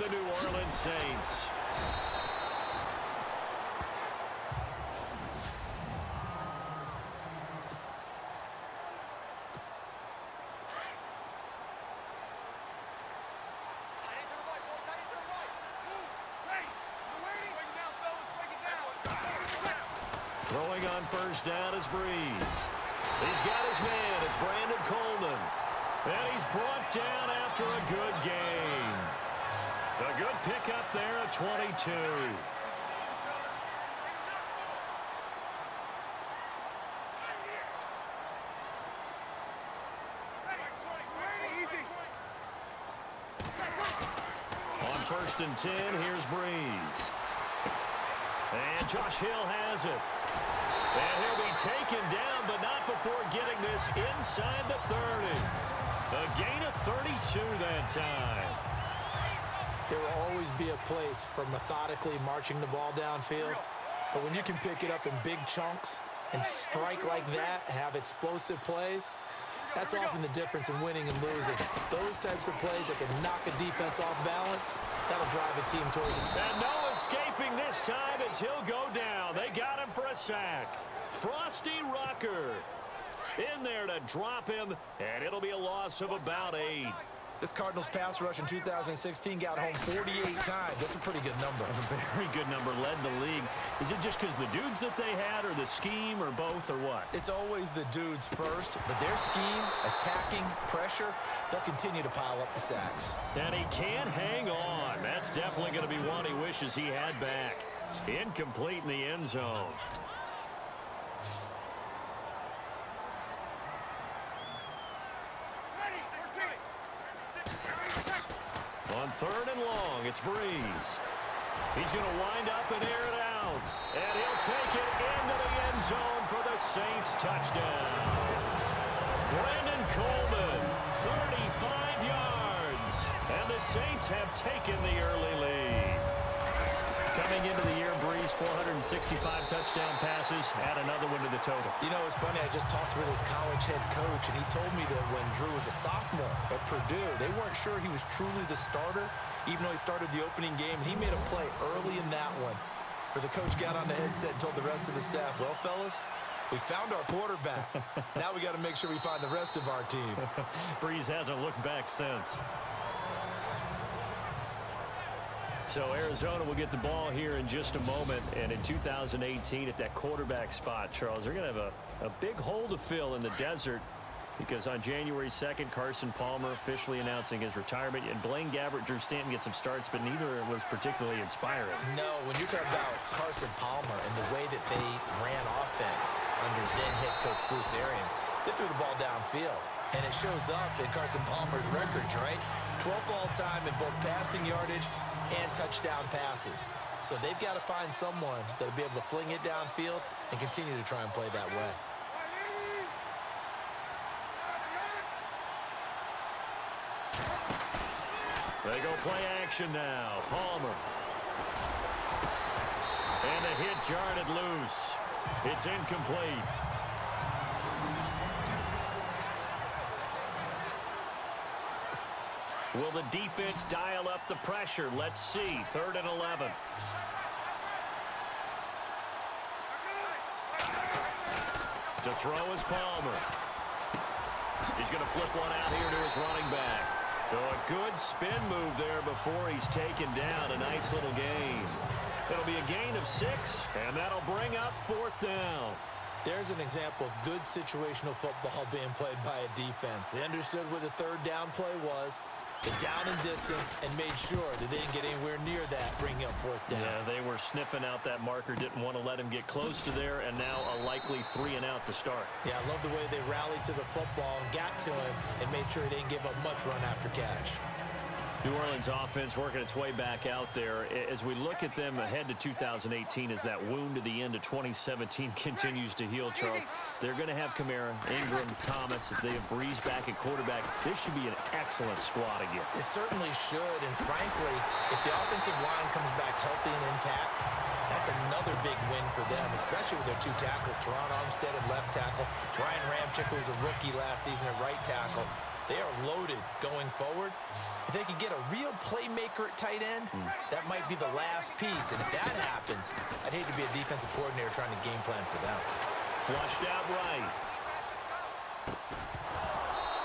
the New Orleans Saints. Throwing on first down is Breeze. He's got his man. It's Brandon Coleman. And he's brought down after a good game. A good pickup there at 22. On first and 10, here's Breeze. And Josh Hill has it. And he'll be taken down, but not before getting this inside the 30. A gain of 32 that time. There will always be a place for methodically marching the ball downfield. But when you can pick it up in big chunks and strike like that, have explosive plays, that's often the difference in winning and losing. Those types of plays that can knock a defense off balance, that'll drive a team towards it. And no escaping this time as he'll go down. They got him for a sack. Frosty Rucker in there to drop him, and it'll be a loss of about 8. This Cardinals pass rush in 2016 got home 48 times. That's a pretty good number. A very good number, led the league. Is it just because the dudes that they had, or the scheme, or both, or what? It's always the dudes first, but their scheme, attacking, pressure, they'll continue to pile up the sacks. And he can't hang on. That's definitely going to be one he wishes he had back. Incomplete in the end zone. On third and long, it's Breeze. He's going to wind up and air it out. And he'll take it into the end zone for the Saints touchdown. Brandon Coleman, 35 yards. And the Saints have taken the early lead. Coming into the year, Breeze, 465 touchdown passes. Add another one to the total. You know, it's funny. I just talked with his college head coach, and he told me that when Drew was a sophomore at Purdue, they weren't sure he was truly the starter, even though he started the opening game. And he made a play early in that one where the coach got on the headset and told the rest of the staff, well, fellas, we found our quarterback. Now we got to make sure we find the rest of our team. Breeze hasn't looked back since. So Arizona will get the ball here in just a moment. And in 2018 at that quarterback spot, Charles, they're going to have a big hole to fill in the desert because on January 2nd, Carson Palmer officially announcing his retirement. And Blaine Gabbert, Drew Stanton get some starts, but neither was particularly inspiring. No, when you talk about Carson Palmer and the way that they ran offense under then head coach Bruce Arians, they threw the ball downfield. And it shows up in Carson Palmer's records, right? 12th all-time in both passing yardage and touchdown passes. So they've got to find someone that will be able to fling it downfield and continue to try and play that way. They go play action now. Palmer. And the hit jarred it loose. It's incomplete. Will the defense dial up the pressure? Let's see. 3rd and 11. To throw is Palmer. He's going to flip one out here to his running back. So a good spin move there before he's taken down. A nice little gain. It'll be a gain of 6, and that'll bring up 4th down. There's an example of good situational football being played by a defense. They understood where the 3rd down play was, the down and distance, and made sure that they didn't get anywhere near that, bringing up 4th down. Yeah, they were sniffing out that marker, didn't want to let him get close to there, and now a likely 3 and out to start. Yeah, I love the way they rallied to the football and got to him and made sure he didn't give up much run after catch. New Orleans offense working its way back out there. As we look at them ahead to 2018, as that wound to the end of 2017 continues to heal, Charles, they're going to have Kamara, Ingram, Thomas. If they have Breeze back at quarterback, this should be an excellent squad again. It certainly should, and frankly, if the offensive line comes back healthy and intact, that's another big win for them, especially with their 2 tackles, Teron Armstead at left tackle, Ryan Ramczyk, who was a rookie last season at right tackle. They are loaded going forward. If they could get a real playmaker at tight end, that might be the last piece. And if that happens, I'd hate to be a defensive coordinator trying to game plan for them. Flushed out right.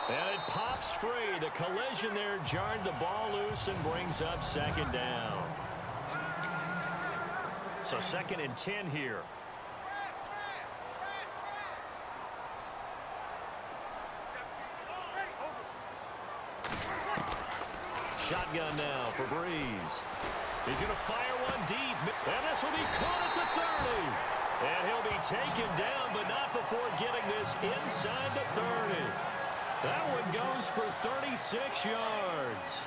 And it pops free. The collision there jarred the ball loose and brings up second down. So 2nd and 10 here. Shotgun now for Breeze. He's going to fire one deep. And this will be caught at the 30. And he'll be taken down, but not before getting this inside the 30. That one goes for 36 yards.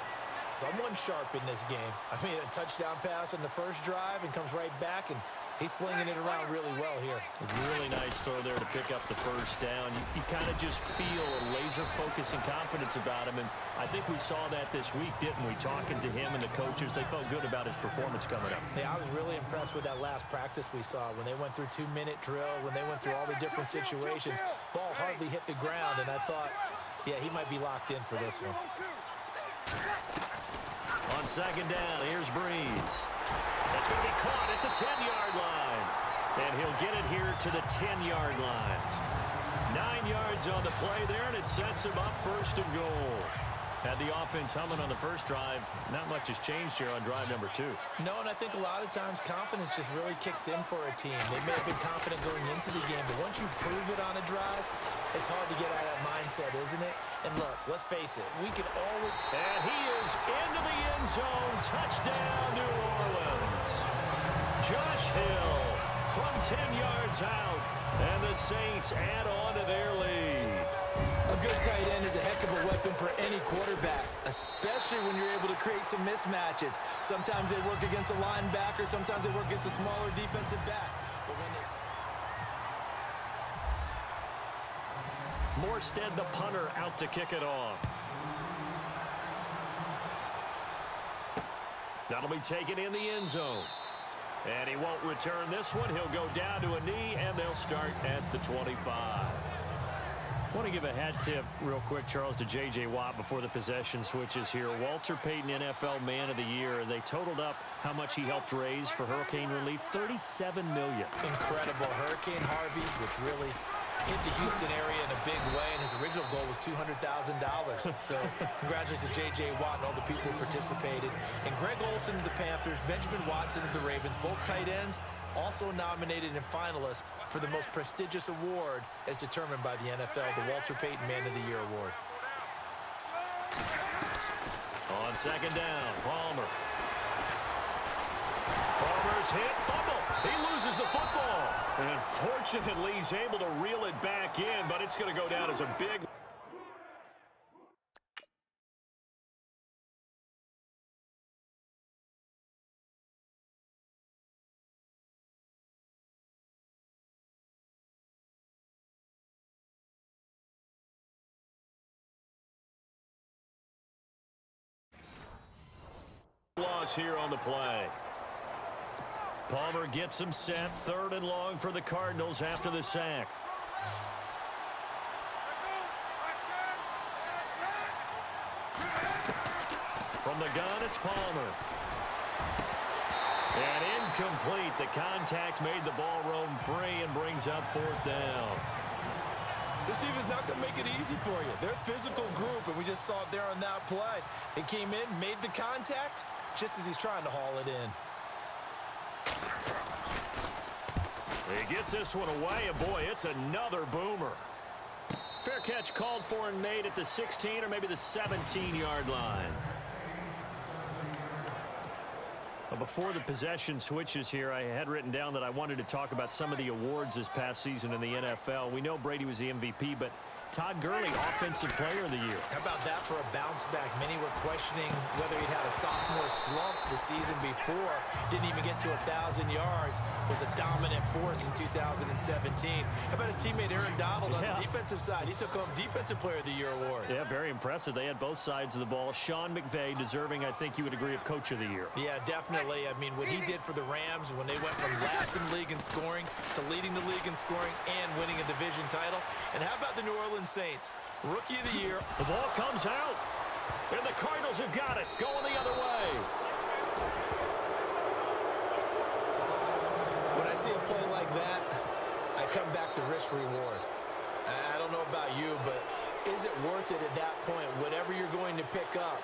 Someone sharp in this game. I mean, a touchdown pass in the first drive and comes right back, and he's flinging it around really well here. A really nice throw there to pick up the first down. You kind of just feel a laser focus and confidence about him, and I think we saw that this week, didn't we? Talking to him and the coaches, they felt good about his performance coming up. Hey, I was really impressed with that last practice we saw when they went through 2-minute drill, when they went through all the different situations. Ball hardly hit the ground, and I thought, yeah, he might be locked in for this one. On second down, here's Breeze. That's going to be caught at the 10-yard line. And he'll get it here to the 10-yard line. 9 yards on the play there, and it sets him up 1st and goal. Had the offense humming on the first drive. Not much has changed here on drive number 2. No, and I think a lot of times confidence just really kicks in for a team. They may have been confident going into the game, but once you prove it on a drive, it's hard to get out of that mindset, isn't it? And look, let's face it, we can always... And he is into the end zone. Touchdown, New Orleans. Josh Hill from 10 yards out, and the Saints add on to their lead. A good tight end is a heck of a weapon for any quarterback, especially when you're able to create some mismatches. Sometimes they work against a linebacker, sometimes they work against a smaller defensive back. But when they... Morstead, the punter, out to kick it off. That'll be taken in the end zone. And he won't return this one. He'll go down to a knee, and they'll start at the 25. I want to give a hat tip real quick, Charles, to J.J. Watt before the possession switches here. Walter Payton, NFL Man of the Year. They totaled up how much he helped raise for hurricane relief, $37 million. Incredible. Hurricane Harvey, which really hit the Houston area in a big way, and his original goal was $200,000. So congratulations to J.J. Watt and all the people who participated. And Greg Olsen of the Panthers, Benjamin Watson of the Ravens, both tight ends, also nominated and finalists for the most prestigious award as determined by the NFL, the Walter Payton Man of the Year Award. On second down, Palmer's hit, fumble. He loses the football. And fortunately, he's able to reel it back in, but it's going to go down as a big... loss here on the play. Palmer gets him set. 3rd and long for the Cardinals after the sack. From the gun, it's Palmer. And incomplete. The contact made the ball roam free and brings up 4th down. This team is not going to make it easy for you. They're a physical group, and we just saw it there on that play. It came in, made the contact, just as he's trying to haul it in. He gets this one away, and boy, it's another boomer. Fair catch called for and made at the 16 or maybe the 17-yard line. But before the possession switches here, I had written down that I wanted to talk about some of the awards this past season in the NFL. We know Brady was the MVP, but Todd Gurley, Offensive Player of the Year. How about that for a bounce back? Many were questioning whether he'd had a sophomore slump the season before. Didn't even get to 1,000 yards. Was a dominant force in 2017. How about his teammate Aaron Donald on the defensive side? He took home Defensive Player of the Year award. Yeah, very impressive. They had both sides of the ball. Sean McVay deserving, I think you would agree, of Coach of the Year. Yeah, definitely. I mean, what he did for the Rams when they went from last in the league in scoring to leading the league in scoring and winning a division title. And how about the New Orleans Saints? Rookie of the year. The ball comes out, and the Cardinals have got it, going the other way. When I see a play like that, I come back to risk-reward. I don't know about you, but is it worth it at that point, whatever you're going to pick up,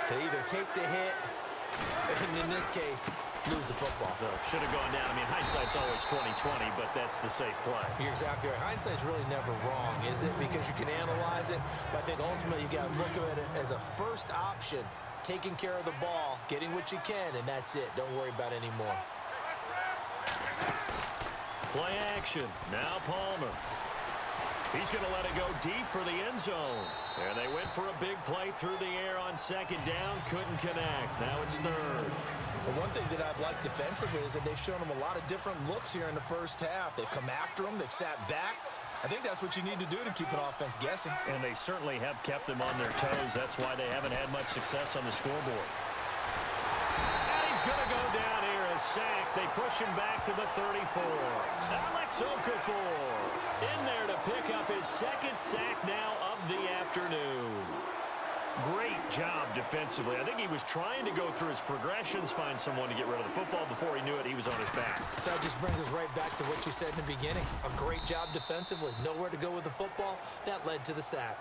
to either take the hit, and in this case, lose the football? So should have gone down. I mean, hindsight's always 20/20, but that's the safe play. You're exactly right. Hindsight's really never wrong, is it? Because you can analyze it, but I think ultimately you got to look at it as a first option, taking care of the ball, getting what you can, and that's it. Don't worry about any more. Play action. Now Palmer. He's going to let it go deep for the end zone. And they went for a big play through the air on second down. Couldn't connect. Now it's third. Well, one thing that I've liked defensively is that they've shown them a lot of different looks here in the first half. They've come after them. They've sat back. I think that's what you need to do to keep an offense guessing. And they certainly have kept them on their toes. That's why they haven't had much success on the scoreboard. And he's going to go down here, a sack. They push him back to the 34. Alex Okafor in there to pick up his second sack now of the afternoon. Great job defensively. I think he was trying to go through his progressions, find someone to get rid of the football. Before he knew it, he was on his back. So that just brings us right back to what you said in the beginning. A great job defensively. Nowhere to go with the football. That led to the sack.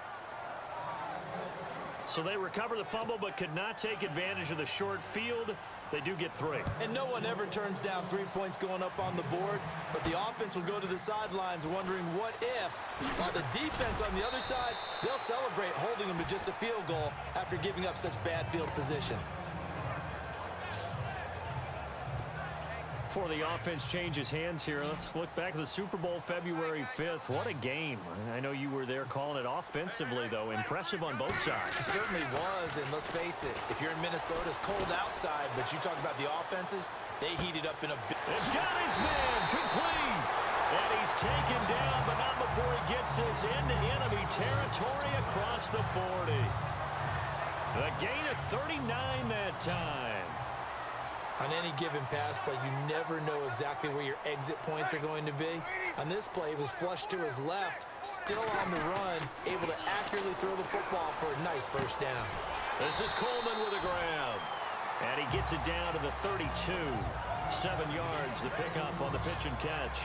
So they recover the fumble but could not take advantage of the short field. They do get 3. And no one ever turns down 3 points going up on the board, but the offense will go to the sidelines wondering what if. While the defense on the other side, they'll celebrate holding them to just a field goal after giving up such bad field position. Before the offense changes hands here, let's look back at the Super Bowl February 5th. What a game. I know you were there calling it offensively, though. Impressive on both sides. It certainly was, and let's face it, if you're in Minnesota, it's cold outside, but you talk about the offenses, they heated up in a bit. They've got his man, complete. And he's taken down, but not before he gets us into enemy territory across the 40. A gain of 39 that time. On any given pass play, you never know exactly where your exit points are going to be. On this play, it was flushed to his left, still on the run, able to accurately throw the football for a nice first down. This is Coleman with a grab. And he gets it down to the 32. 7 yards, the pickup on the pitch and catch.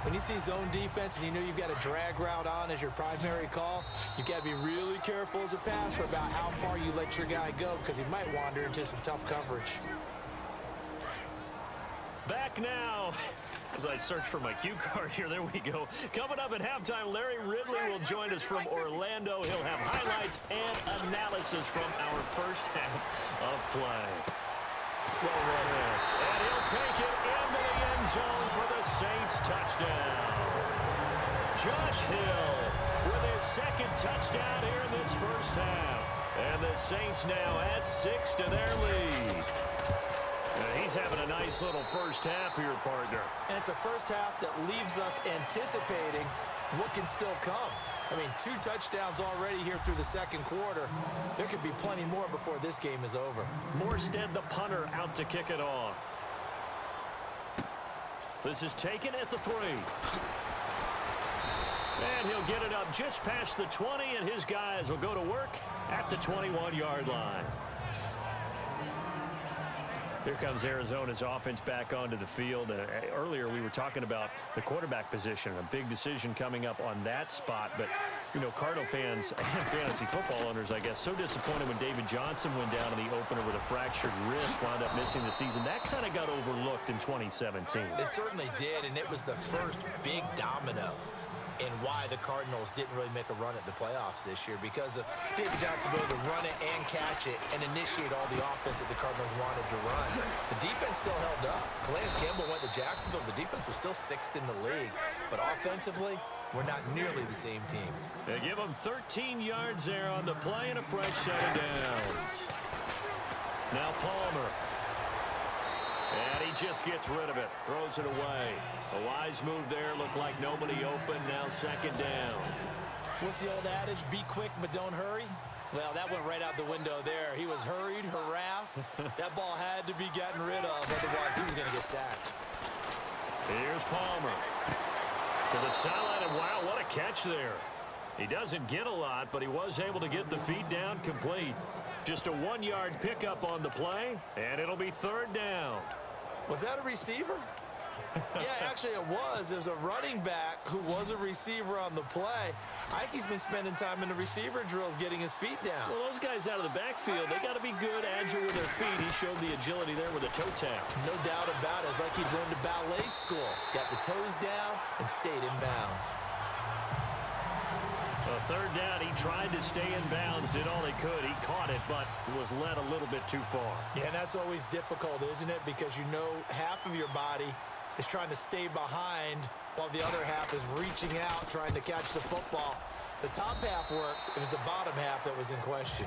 When you see zone defense and you know you've got a drag route on as your primary call, you've got to be really careful as a passer about how far you let your guy go because he might wander into some tough coverage. Back now, as I search for my cue card here, there we go. Coming up at halftime, Larry Ridley will join us from Orlando. He'll have highlights and analysis from our first half of play. Well read. And he'll take it into the end zone for the Saints touchdown. Josh Hill with his second touchdown here in this first half. And the Saints now add 6 to their lead. He's having a nice little first half here, partner. And it's a first half that leaves us anticipating what can still come. I mean, 2 touchdowns already here through the second quarter. There could be plenty more before this game is over. Morstead, the punter, out to kick it off. This is taken at the 3. And he'll get it up just past the 20, and his guys will go to work at the 21-yard line. Here comes Arizona's offense back onto the field. Earlier we were talking about the quarterback position, a big decision coming up on that spot. But, you know, Cardinal fans and fantasy football owners, I guess, so disappointed when David Johnson went down in the opener with a fractured wrist, wound up missing the season. That kind of got overlooked in 2017. It certainly did, and it was the first big domino in why the Cardinals didn't really make a run at the playoffs this year, because of David Johnson's ability to run it and catch it and initiate all the offense that the Cardinals wanted to run. The defense still held up. Calais Campbell went to Jacksonville. The defense was still 6th in the league. But offensively, we're not nearly the same team. They give them 13 yards there on the play and a fresh set of downs. Now Palmer. And he just gets rid of it. Throws it away. A wise move there. Looked like nobody open. Now second down. What's the old adage? Be quick, but don't hurry. Well, that went right out the window there. He was hurried, harassed. That ball had to be gotten rid of. Otherwise, he was going to get sacked. Here's Palmer. To the sideline, and wow, what a catch there. He doesn't get a lot, but he was able to get the feet down complete. Just a 1-yard pickup on the play, and it'll be 3rd down. Was that a receiver? Yeah, actually it was. There's a running back who was a receiver on the play. Ike's been spending time in the receiver drills getting his feet down. Well, those guys out of the backfield, they got to be good, agile with their feet. He showed the agility there with a toe tap. No doubt about it. It's like he'd run to ballet school. Got the toes down and stayed in bounds. 3rd down, he tried to stay in bounds, did all he could. He caught it, but was led a little bit too far. Yeah, and that's always difficult, isn't it? Because you know half of your body is trying to stay behind while the other half is reaching out, trying to catch the football. The top half worked. It was the bottom half that was in question.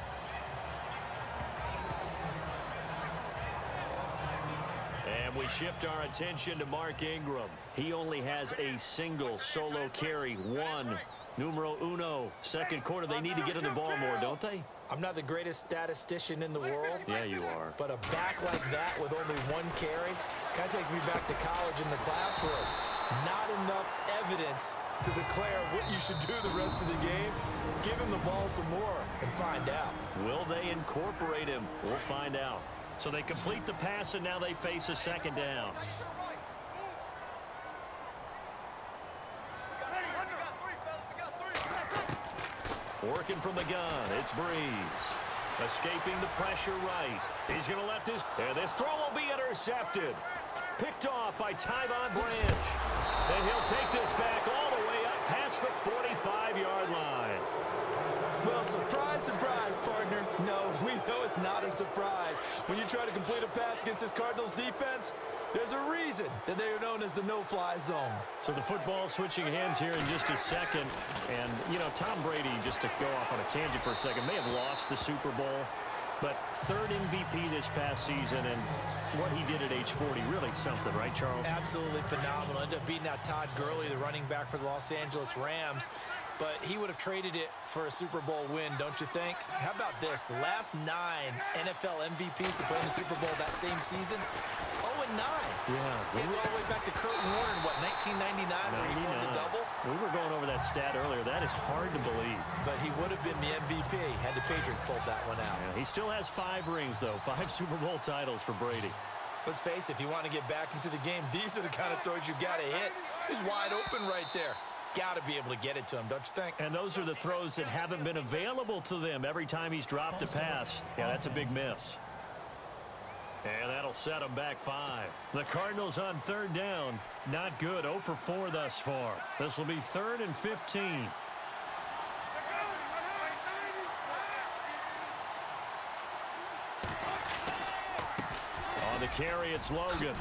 And we shift our attention to Mark Ingram. He only has a single solo carry, 1. Numero uno. 2nd quarter, they need to get in the ball more, don't they? I'm not the greatest statistician in the world. Yeah, you are. But a back like that with only 1 carry kind of takes me back to college in the classroom. Not enough evidence to declare what you should do the rest of the game. Give him the ball some more and find out. Will they incorporate him? We'll find out. So they complete the pass, and now they face a 2nd down. Working from the gun, it's Breeze. Escaping the pressure right. He's going to let this... And this throw will be intercepted. Picked off by Tyvon Branch. And he'll take this back all the way up past the 45-yard line. Well, surprise, surprise, partner. No, we know it's not a surprise. When you try to complete a pass against this Cardinals defense, there's a reason that they are known as the no-fly zone. So the football switching hands here in just a second. And, you know, Tom Brady, just to go off on a tangent for a second, may have lost the Super Bowl. But 3rd MVP this past season, and what he did at age 40, really something, right, Charles? Absolutely phenomenal. Ended up beating out Todd Gurley, the running back for the Los Angeles Rams. But he would have traded it for a Super Bowl win, don't you think? How about this? The last 9 NFL MVPs to play in the Super Bowl that same season, 0-9. Yeah. They went all the way back to Kurt Warner in, what, 1999 where he won the double? We were going over that stat earlier. That is hard to believe. But he would have been the MVP had the Patriots pulled that one out. Yeah, he still has 5 rings, though. 5 Super Bowl titles for Brady. Let's face it, if you want to get back into the game, these are the kind of throws you got to hit. He's wide open right there. Got to be able to get it to him, don't you think? And those are the throws that haven't been available to them every time he's dropped a pass. Yeah, that's a big miss. And that'll set them back 5. The Cardinals on 3rd down. Not good. 0 for 4 thus far. This will be 3rd and 15. On the carry, it's Logan.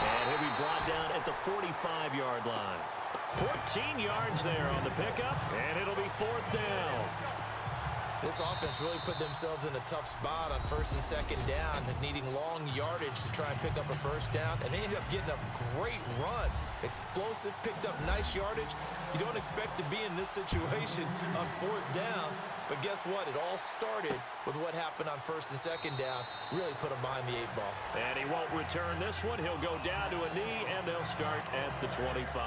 And he'll be brought down at the 45-yard line. 14 yards there on the pickup, and it'll be 4th down. This offense really put themselves in a tough spot on 1st and 2nd down, needing long yardage to try and pick up a 1st down, and they ended up getting a great run. Explosive, picked up nice yardage. You don't expect to be in this situation on 4th down, but guess what? It all started with what happened on 1st and 2nd down. Really put him behind the 8 ball. And he won't return this one. He'll go down to a knee, and they'll start at the 25.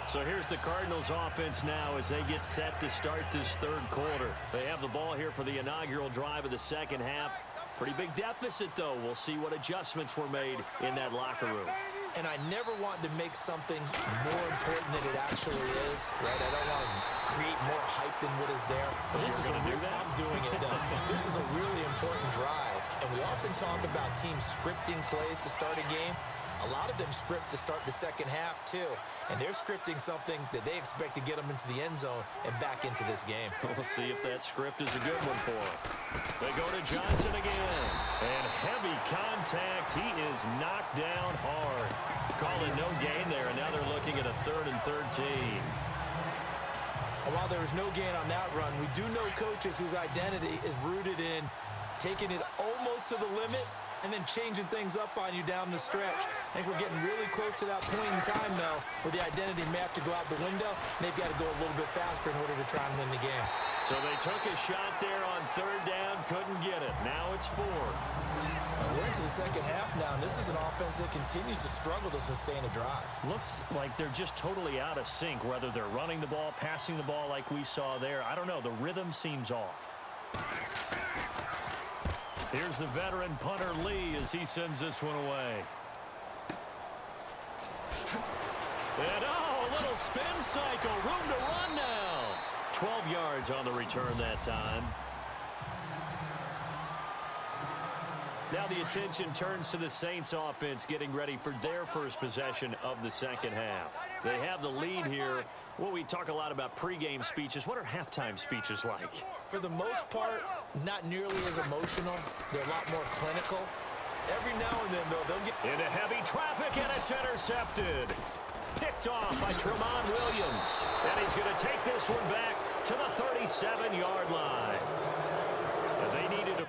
So here's the Cardinals offense now as they get set to start this 3rd quarter. They have the ball here for the inaugural drive of the 2nd half. Pretty big deficit, though. We'll see what adjustments were made in that locker room. And I never want to make something more important than it actually is, right? I don't want to create more hype than what is there. But this is I'm doing it, though. This is a really important drive. And we often talk about teams scripting plays to start a game. A lot of them script to start the 2nd half, too. And they're scripting something that they expect to get them into the end zone and back into this game. We'll see if that script is a good one for them. They go to Johnson again. And heavy contact. He is knocked down hard. Calling no gain there, and now they're looking at a 3rd and 13. While there was no gain on that run, we do know coaches whose identity is rooted in taking it almost to the limit and then changing things up on you down the stretch. I think we're getting really close to that point in time, though, where the identity may have to go out the window, and they've got to go a little bit faster in order to try and win the game. So they took a shot there on third down, couldn't get it. Now it's fourth. We're into the second half now, and this is an offense that continues to struggle to sustain a drive. Looks like they're just totally out of sync, whether they're running the ball, passing the ball like we saw there. I don't know. The rhythm seems off. Here's the veteran punter Lee as he sends this one away. And a little spin cycle. Room to run now. 12 yards on the return that time. Now the attention turns to the Saints offense getting ready for their first possession of the second half. They have the lead here. Well, we talk a lot about pregame speeches. What are halftime speeches like? For the most part, not nearly as emotional. They're a lot more clinical. Every now and then, though, they'll get into heavy traffic, and it's intercepted. Picked off by Tremont Williams. And he's going to take this one back to the 37-yard line. And they needed a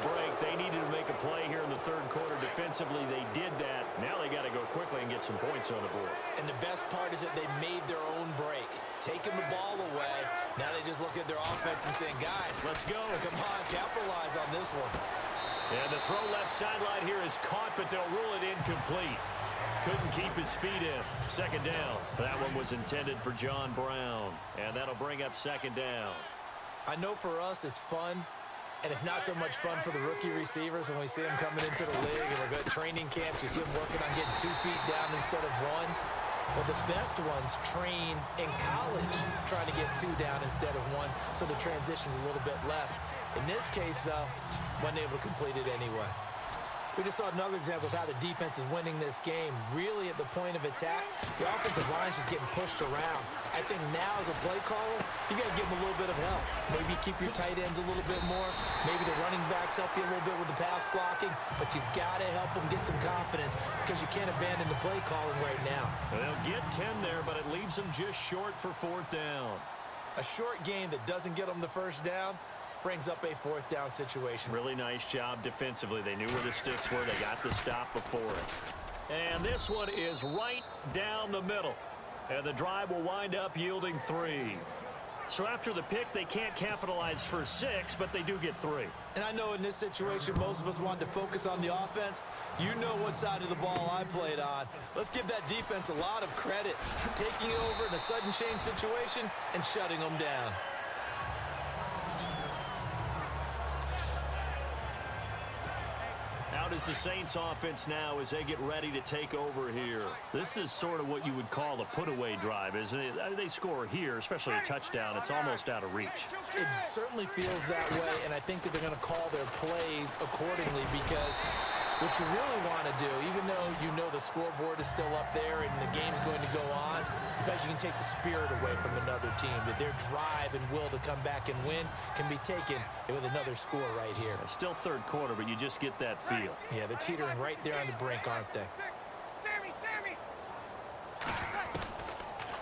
break. They needed to make a play here in the third quarter. Defensively, they did that. Now they got to go quickly and get some points on the board. And the best part is that they made their own break. Taking the ball away. Now they just look at their offense and saying, guys, let's go. Come on, capitalize on this one. And the throw left sideline here is caught, but they'll rule it incomplete. Couldn't keep his feet in. Second down. That one was intended for John Brown. And that'll bring up second down. I know for us it's fun, and it's not so much fun for the rookie receivers when we see them coming into the league and we're going to training camps. You see them working on getting 2 feet down instead of 1. But the best ones train in college trying to get 2 down instead of 1, so the transition's a little bit less. In this case, though, wasn't able to complete it anyway. We just saw another example of how the defense is winning this game. Really at the point of attack, the offensive line's just getting pushed around. I think now as a play caller, you got to give them a little bit of help. Maybe keep your tight ends a little bit more. Maybe the running backs help you a little bit with the pass blocking. But you've got to help them get some confidence because you can't abandon the play calling right now. They'll get 10 there, but it leaves them just short for fourth down. A short game that doesn't get them the first down brings up a fourth down situation. Really nice job defensively. They knew where the sticks were. They got the stop before it. And this one is right down the middle. And the drive will wind up yielding 3. So after the pick, they can't capitalize for 6, but they do get 3. And I know in this situation, most of us want to focus on the offense. You know what side of the ball I played on. Let's give that defense a lot of credit. Taking it over in a sudden change situation and shutting them down. Out is the Saints offense now as they get ready to take over here. This is sort of what you would call a put-away drive, isn't it? They score here, especially a touchdown. It's almost out of reach. It certainly feels that way, and I think that they're going to call their plays accordingly because what you really want to do, even though you know the scoreboard is still up there and the game's going to go on, in fact, you can take the spirit away from another team, that their drive and will to come back and win can be taken with another score right here. It's still third quarter, but you just get that feel. Yeah, they're teetering right there on the brink, aren't they?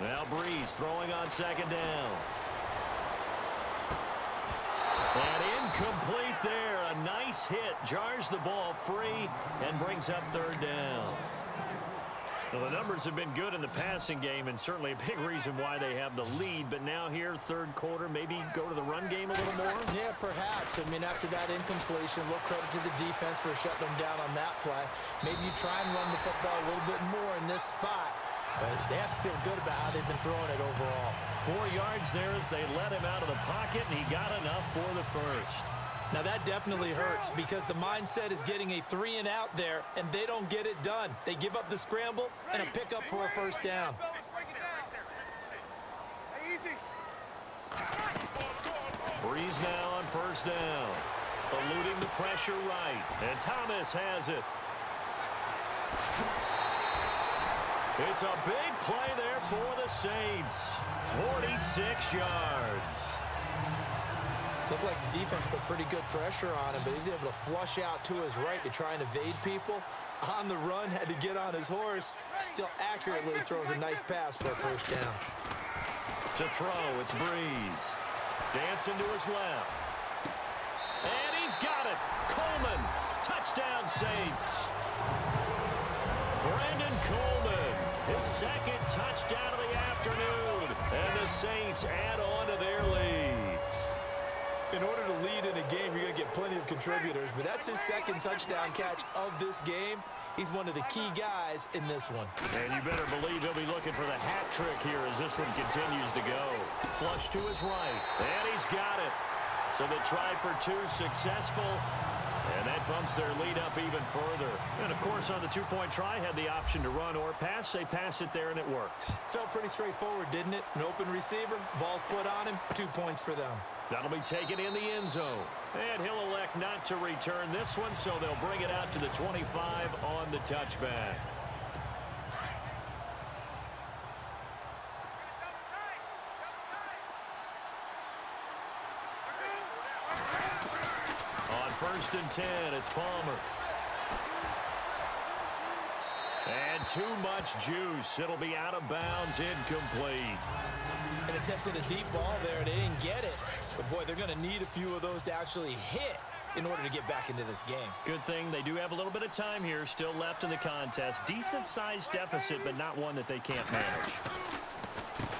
Now Breeze throwing on second down. And incomplete there. A nice hit. Jars the ball free and brings up third down. Well, the numbers have been good in the passing game and certainly a big reason why they have the lead. But now here, third quarter, maybe go to the run game a little more? Yeah, perhaps. I mean, after that incompletion, a little credit to the defense for shutting them down on that play. Maybe you try and run the football a little bit more in this spot. But they have to feel good about how they've been throwing it overall. 4 yards there as they let him out of the pocket, and he got enough for the first. Now that definitely hurts because the mindset is getting a 3-and-out there, and they don't get it done. They give up the scramble and a pickup for a first down. Breeze now on first down. Eluding the pressure right. And Thomas has it. It's a big play there for the Saints. 46 yards. Looked like the defense put pretty good pressure on him, but he's able to flush out to his right to try and evade people. On the run, had to get on his horse. Still accurately throws a nice pass for a first down. To throw, it's Breeze. Dancing to his left. And he's got it. Coleman. Touchdown, Saints. Brandon Coleman. His second touchdown of the afternoon. And the Saints add on to their lead. In order to lead in a game, you're going to get plenty of contributors, but that's his second touchdown catch of this game. He's one of the key guys in this one. And you better believe he'll be looking for the hat trick here as this one continues to go. Flush to his right, and he's got it. So they try for two, successful, and that bumps their lead up even further. And, of course, on the two-point try, had the option to run or pass. They pass it there, and it works. Felt pretty straightforward, didn't it? An open receiver, ball's put on him, 2 points for them. That'll be taken in the end zone. And he'll elect not to return this one, so they'll bring it out to the 25 on the touchback. On 1st and 10, it's Palmer. And too much juice. It'll be out of bounds, incomplete. And attempted a deep ball there. They didn't get it. But, boy, they're going to need a few of those to actually hit in order to get back into this game. Good thing they do have a little bit of time here still left in the contest. Decent-sized deficit, but not one that they can't manage.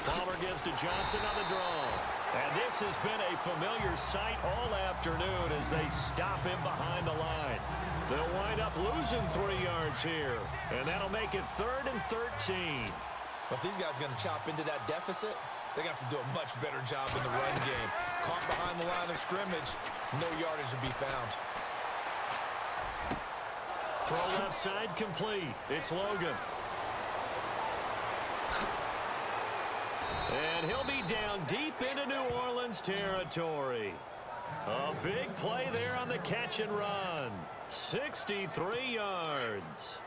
Palmer gives to Johnson on the draw. And this has been a familiar sight all afternoon as they stop him behind the line. They'll wind up losing 3 yards here. And that'll make it 3rd and 13. But these guys are going to chop into that deficit. They're going to have to do a much better job in the run game. Caught behind the line of scrimmage, no yardage to be found. Throw left side complete. It's Logan. And he'll be down deep into New Orleans territory. A big play there on the catch and run. 63 yards.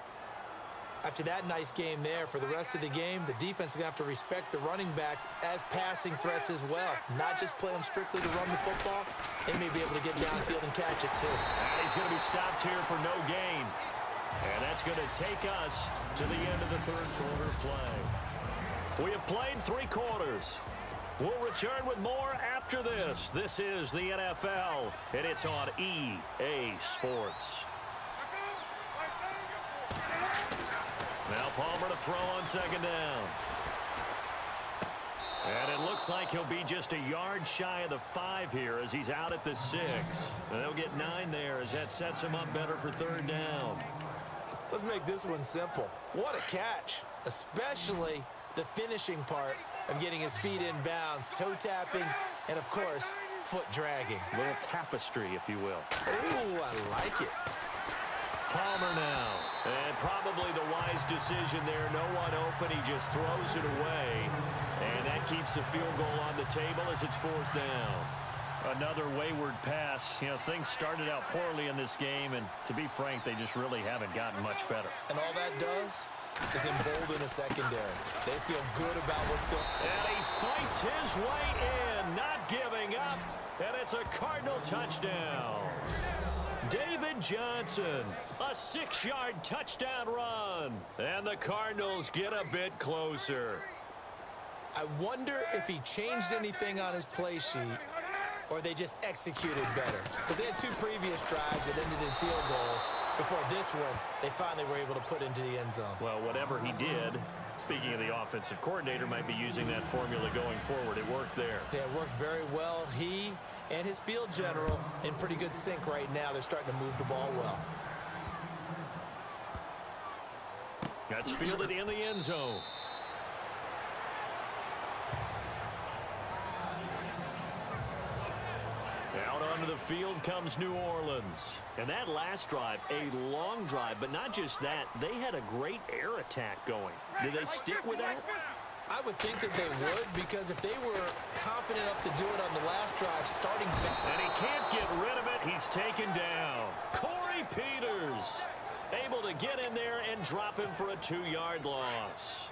After that nice game there, for the rest of the game, the defense is going to have to respect the running backs as passing threats as well. Not just play them strictly to run the football. They may be able to get downfield and catch it too. And he's going to be stopped here for no gain. And that's going to take us to the end of the 3rd quarter play. We have played 3 quarters. We'll return with more after this. This is the NFL, and it's on EA Sports. Now Palmer to throw on 2nd down. And it looks like he'll be just a yard shy of the 5 here as he's out at the 6. And they'll get 9 there as that sets him up better for 3rd down. Let's make this one simple. What a catch, especially the finishing part of getting his feet in bounds, toe tapping, and of course, foot dragging. A little tapestry, if you will. Ooh, I like it. Palmer now. And probably the wise decision there. No one open. He just throws it away. And that keeps the field goal on the table as it's 4th down. Another wayward pass. You know, things started out poorly in this game, and to be frank, they just really haven't gotten much better. And all that does is embolden a secondary. They feel good about what's going on. And he fights his way in, not giving up. And it's a Cardinal touchdown. David Johnson, a 6-yard touchdown run. And the Cardinals get a bit closer. I wonder if he changed anything on his play sheet or they just executed better. Because they had 2 previous drives that ended in field goals. Before this one, they finally were able to put into the end zone. Well, whatever he did, speaking of the offensive coordinator, might be using that formula going forward. It worked there. Yeah, it worked very well. He and his field general in pretty good sync right now. They're starting to move the ball well. That's fielded in the end zone. Out onto the field comes New Orleans. And that last drive, a long drive, but not just that. They had a great air attack going. Did they stick with that? I would think that they would, because if they were confident enough to do it on the last drive, starting back. And he can't get rid of it. He's taken down. Corey Peters able to get in there and drop him for a 2-yard loss.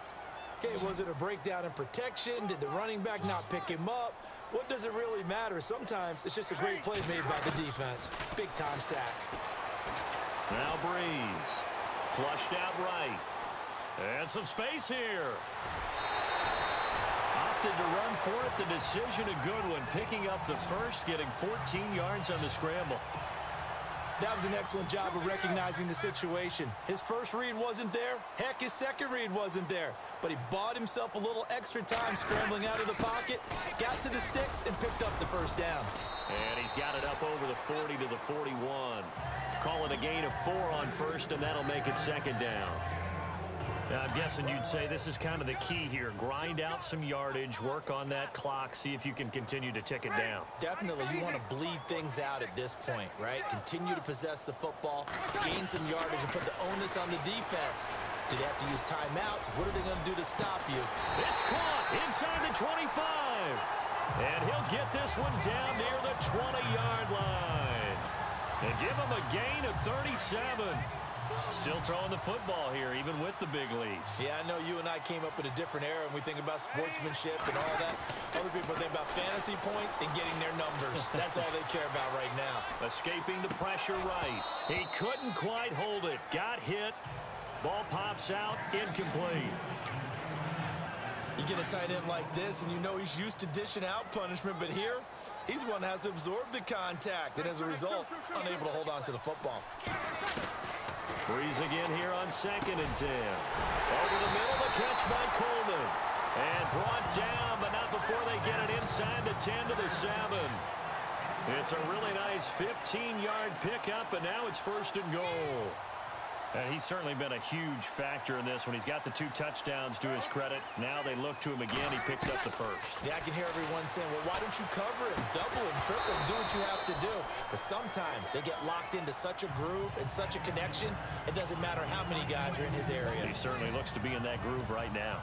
Okay, was it a breakdown in protection? Did the running back not pick him up? What does it really matter? Sometimes it's just a great play made by the defense. Big-time sack. Now Breeze. Flushed out right. And some space here. Opted to run for it. The decision a good one. Picking up the first, getting 14 yards on the scramble. That was an excellent job of recognizing the situation. His first read wasn't there. Heck, his second read wasn't there. But he bought himself a little extra time scrambling out of the pocket, got to the sticks, and picked up the first down. And he's got it up over the 40 to the 41. Call it a gain of 4 on first, and that'll make it second down. Now, I'm guessing you'd say this is kind of the key here. Grind out some yardage, work on that clock, see if you can continue to tick it down. Definitely, you want to bleed things out at this point, right? Continue to possess the football, gain some yardage, and put the onus on the defense. Do they have to use timeouts? What are they going to do to stop you? It's caught inside the 25. And he'll get this one down near the 20-yard line. And give him a gain of 37. Still throwing the football here, even with the big lead. Yeah, I know you and I came up in a different era, and we think about sportsmanship and all that. Other people think about fantasy points and getting their numbers. That's all they care about right now. Escaping the pressure right. He couldn't quite hold it. Got hit. Ball pops out, incomplete. You get a tight end like this, and you know he's used to dishing out punishment, but here, he's the one that has to absorb the contact, and as a result, unable to hold on to the football. Breeze again here on 2nd and 10. Over the middle, the catch by Coleman. And brought down, but not before they get it inside the 10 to the 7. It's a really nice 15-yard pickup, and now it's 1st and goal. And he's certainly been a huge factor in this when he's got the 2 touchdowns to his credit. Now they look to him again. He picks up the first. Yeah, I can hear everyone saying, well, why don't you cover him, double him, triple him, do what you have to do. But sometimes they get locked into such a groove and such a connection, it doesn't matter how many guys are in his area. He certainly looks to be in that groove right now.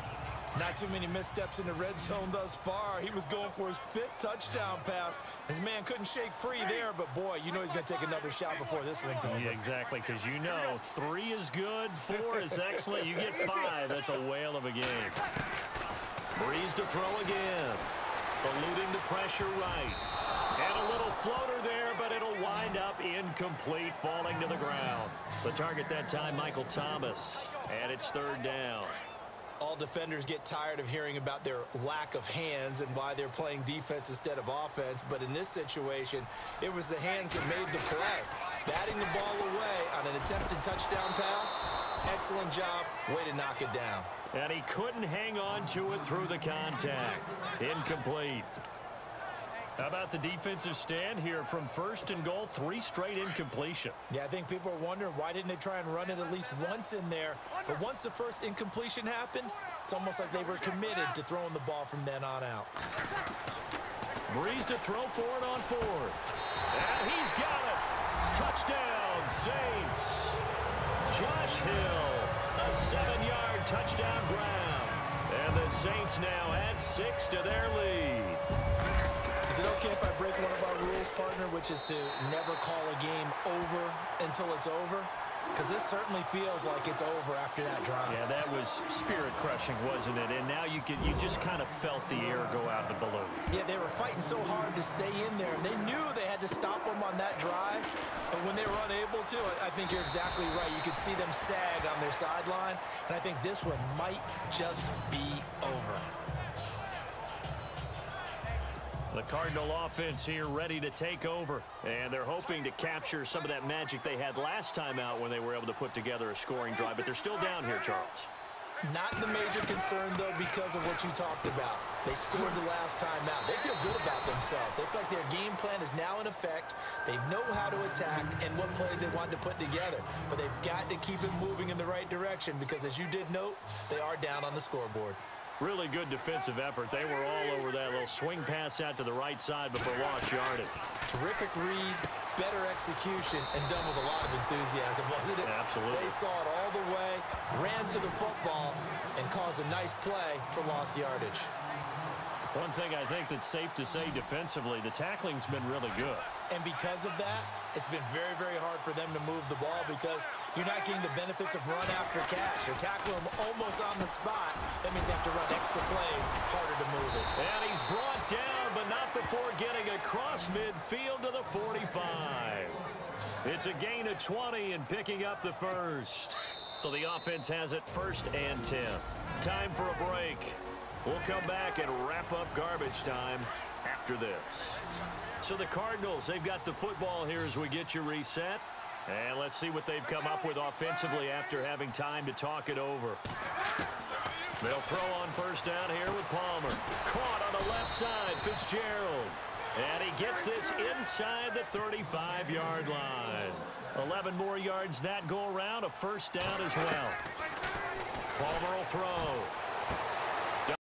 Not too many missteps in the red zone thus far. He was going for his 5th touchdown pass. His man couldn't shake free there, but boy, you know he's going to take another shot before this one's over. Yeah, exactly, because you know 3 is good, 4 is excellent. You get 5, that's a whale of a game. Breeze to throw again. Eluding the pressure right. And a little floater there, but it'll wind up incomplete, falling to the ground. The target that time, Michael Thomas. And it's 3rd down. All defenders get tired of hearing about their lack of hands and why they're playing defense instead of offense. But in this situation, it was the hands that made the play. Batting the ball away on an attempted touchdown pass. Excellent job. Way to knock it down. And he couldn't hang on to it through the contact. Incomplete. How about the defensive stand here from 1st and goal, 3 straight incompletion. Yeah, I think people are wondering why didn't they try and run it at least once in there. But once the first incompletion happened, it's almost like they were committed to throwing the ball from then on out. Breeze to throw for it on 4th. And he's got it. Touchdown, Saints. Josh Hill, a 7-yard touchdown grab. And the Saints now add 6 to their lead. Is it okay if I break one of our rules, partner, which is to never call a game over until it's over? Because this certainly feels like it's over after that drive. Yeah, that was spirit-crushing, wasn't it? And now you just kind of felt the air go out of the balloon. Yeah, they were fighting so hard to stay in there, and they knew they had to stop them on that drive. But when they were unable to, I think you're exactly right. You could see them sag on their sideline, and I think this one might just be over. The Cardinal offense here ready to take over. And they're hoping to capture some of that magic they had last time out when they were able to put together a scoring drive. But they're still down here, Charles. Not the major concern, though, because of what you talked about. They scored the last time out. They feel good about themselves. They feel like their game plan is now in effect. They know how to attack and what plays they want to put together. But they've got to keep it moving in the right direction because, as you did note, they are down on the scoreboard. Really good defensive effort. They were all over that little swing pass out to the right side, but for lost yardage. Terrific read, better execution, and done with a lot of enthusiasm, wasn't it? Absolutely. They saw it all the way, ran to the football, and caused a nice play for lost yardage. One thing I think that's safe to say defensively, the tackling's been really good. And because of that, it's been very, very hard for them to move the ball because you're not getting the benefits of run after catch. They're tackling them almost on the spot. That means they have to run extra plays, harder to move it. And he's brought down, but not before getting across midfield to the 45. It's a gain of 20 and picking up the first. So the offense has it 1st and 10. Time for a break. We'll come back and wrap up garbage time after this. So the Cardinals, they've got the football here as we get you reset. And let's see what they've come up with offensively after having time to talk it over. They'll throw on first down here with Palmer. Caught on the left side, Fitzgerald. And he gets this inside the 35-yard line. 11 more yards that go around, a first down as well. Palmer will throw.